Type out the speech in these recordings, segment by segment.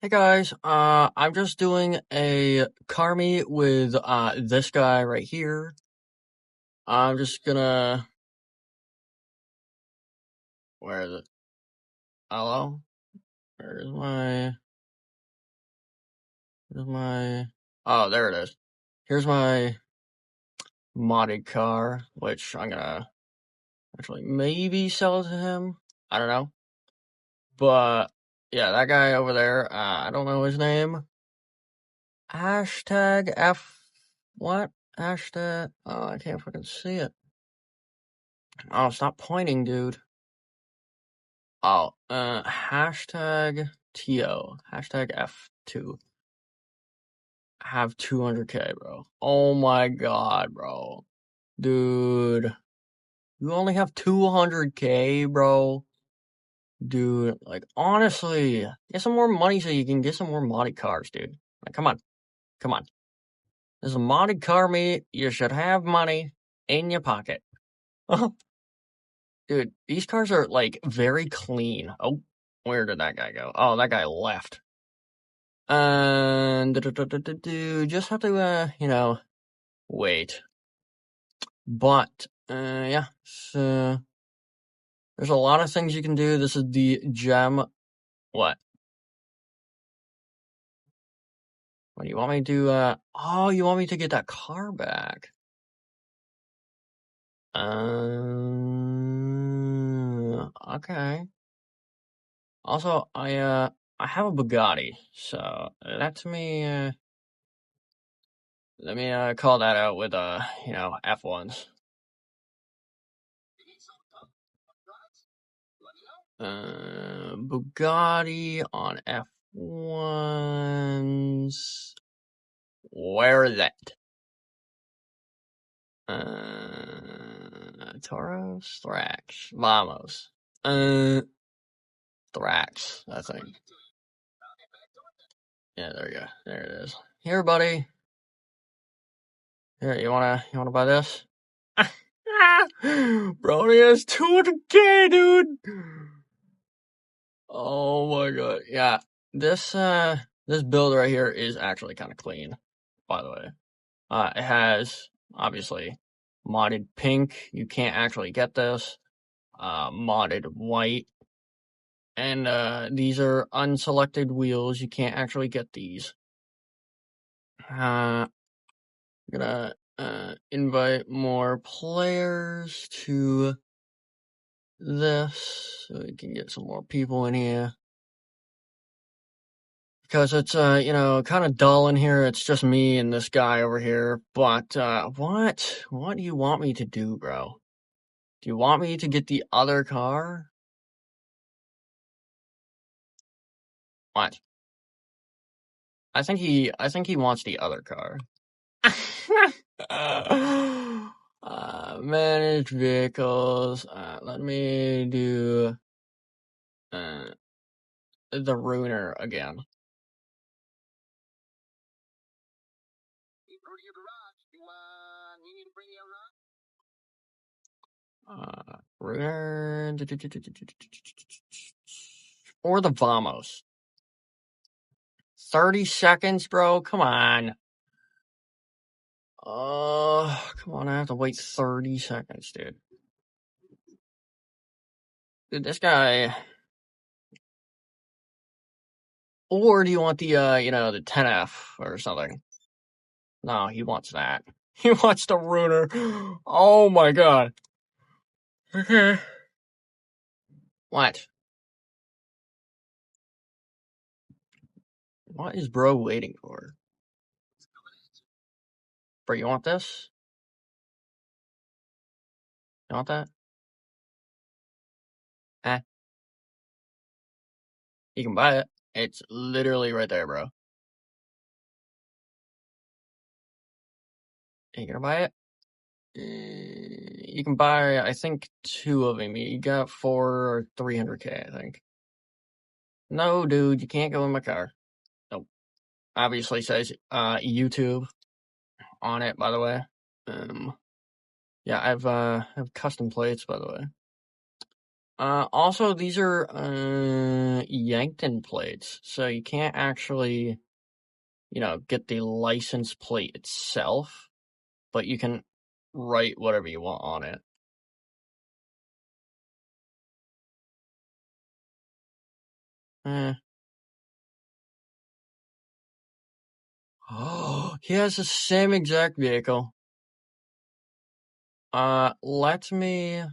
Hey guys, I'm just doing a car meet with this guy right here. I'm just gonna where is it? Hello? Where's my oh, there it is. Here's my modded car, which I'm gonna actually maybe sell to him. I don't know. But yeah, that guy over there, I don't know his name. Hashtag F what? Hashtag I can't fucking see it. Oh, stop pointing, dude. Oh, hashtag TO, hashtag F2. Have 200k, bro. Oh my god, bro. Dude, you only have 200k, bro. Dude, like, honestly, get some more money so you can get some more modded cars, dude. Like, come on. Come on. This is a modded car meet. You should have money in your pocket. Dude, these cars are, like, very clean. Oh, where did that guy go? Oh, that guy left. And just have to, wait. But, yeah, so there's a lot of things you can do. This is the gem. What? What do you want me to do? Oh, you want me to get that car back? Okay. Also, I have a Bugatti, so let me, call that out with, F1s. Bugatti on F1s. Where is that? Tauros? Thrax. Vamos. Thrax, I think. Yeah, there you go. There it is. Here, buddy. Here, you wanna buy this? Brody has 200k, dude! Oh my god. Yeah. This build right here is actually kind of clean, by the way. It has, obviously, modded pink. You can't actually get this. Modded white. And, these are unselected wheels. You can't actually get these. I'm gonna, invite more players to this so we can get some more people in here. Because it's, kind of dull in here. It's just me and this guy over here. But, what do you want me to do, bro? Do you want me to get the other car? What? I think he wants the other car. Manage vehicles. Let me do, uh, the Ruiner again. Ruiner. Or the Vamos. 30 seconds, bro? Come on. Come on, I have to wait 30 seconds, dude. Dude, this guy. Or do you want the, the 10F or something? No, he wants that. He wants the Ruiner. Oh my god. Okay. What? What is bro waiting for? Bro, you want this? You want that? Eh, you can buy it. It's literally right there, bro. You gonna buy it? You can buy, I think, 2 of them. You got 4 or 300k, I think. No, dude, you can't go in my car. Nope. Obviously says, YouTube on it, by the way. Yeah, I have custom plates, by the way. Also, these are, Yankton plates, so you can't actually, get the license plate itself, but you can write whatever you want on it. Eh. Oh, he has the same exact vehicle. Let me,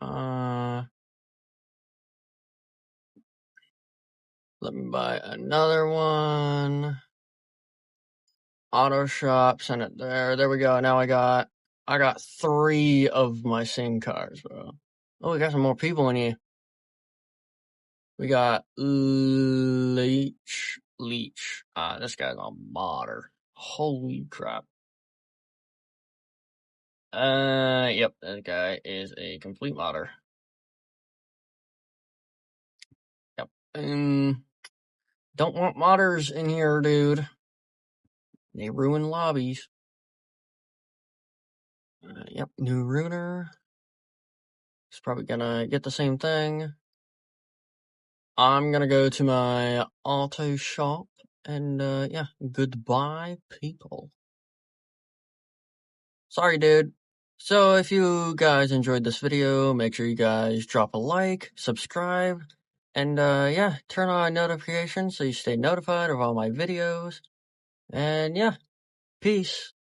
uh, let me buy another one. Auto shop, send it there. There we go. Now I got 3 of my same cars, bro. Oh, we got some more people in here. We got Leech. This guy's a modder. Holy crap. Yep, that guy is a complete modder. Yep. Don't want modders in here, dude. They ruin lobbies. Yep, new ruiner. He's probably gonna get the same thing. I'm gonna go to my auto shop and, yeah, goodbye, people. Sorry, dude. So if you guys enjoyed this video, make sure you guys drop a like, subscribe, and, yeah, turn on notifications so you stay notified of all my videos. And yeah, peace.